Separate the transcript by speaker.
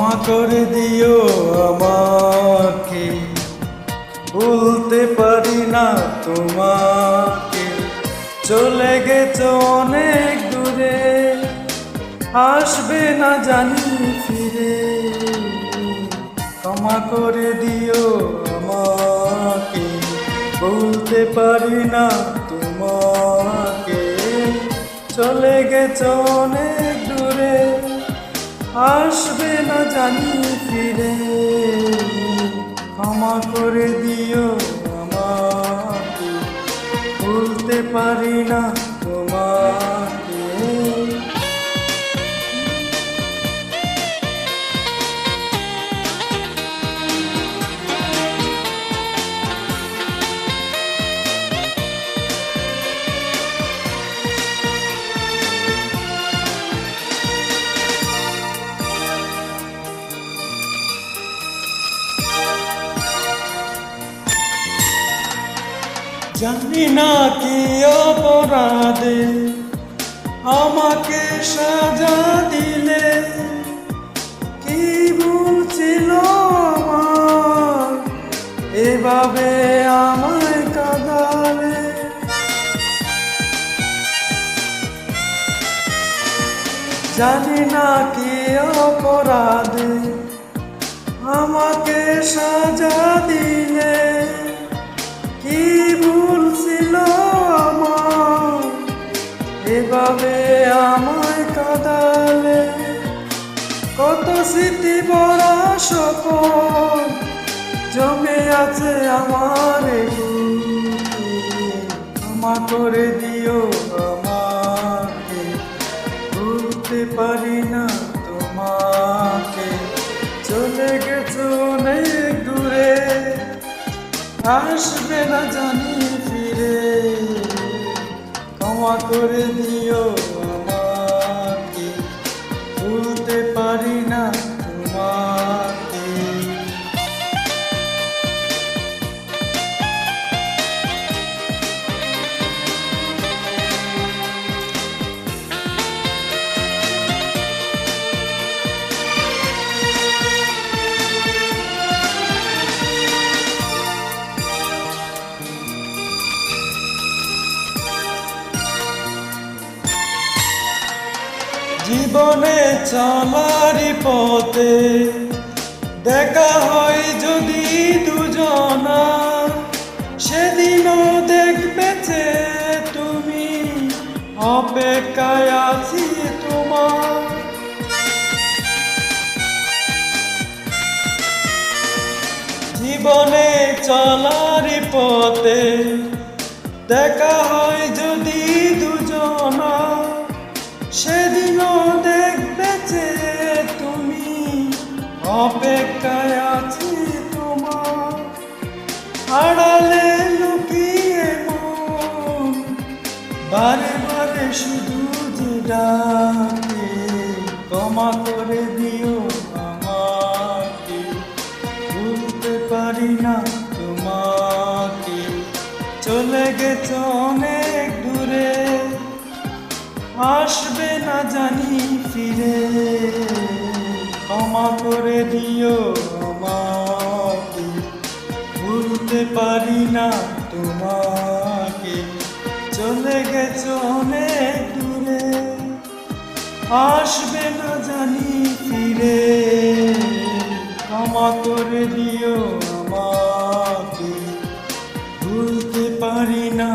Speaker 1: ক্ষমা করে দিও আমাকে, ভুলতে পারি না তোমাকে। চলে গেছো অনেক দূরে, আসবে না জানি ফিরে। ক্ষমা করে দিও আমাকে, ভুলতে পারি না তোমাকে। চলে গেছো অনেক দূরে, আসবে না জানি ফিরে। ক্ষমা করে দিও আমাকে, ভুলতে পারি না তোমাকে। জানি না কি অপরাধে আমাকে সাজা দিলে, কি ভুল ছিল আমার এভাবে আমায় কাঁদালে। জানি না কি অপরাধে আমাকে সাজা দিলে, কি ভুল ছিল আমার এভাবে আমায় কাঁদালে। কত স্মৃতি ভরা স্বপন জমে আছে আমার বুকে। ক্ষমা করে দিও আমাকে, ভুলতে পারি না তোমাকে। চলে গেছো অনেক দূরে, আসবে না জানি ফিরে। ক্ষমা করে দিও আমাকে, ভুলতে পারি না তোমাকে। জীবনে চলারই পথে দেখা হয় যদি দুজনা, সেদিনও দেখবে যে তুমি, অপেক্ষায় আছি তোমার। জীবনে চলারই পথে দেখা হয় যদি দুজনা, সেদিনও দেখবে যে তুমি, অপেক্ষায় আছি তোমার। আড়ালে লুকিয়ে মন বারে বারে শুধু যে ডাকে। ক্ষমা করে দিও আমাকে, ভুলতে পারি না তোমাকে। চলে গেছো অনেক দূরে, আসবে না জানি ফিরে। ক্ষমা করে দিও আমাকে, ভুলতে পারি না তোমাকে। চলে গেছো অনেক দূরে, আসবে না জানি ফিরে। ক্ষমা করে দিও আমাকে, ভুলতে পারি না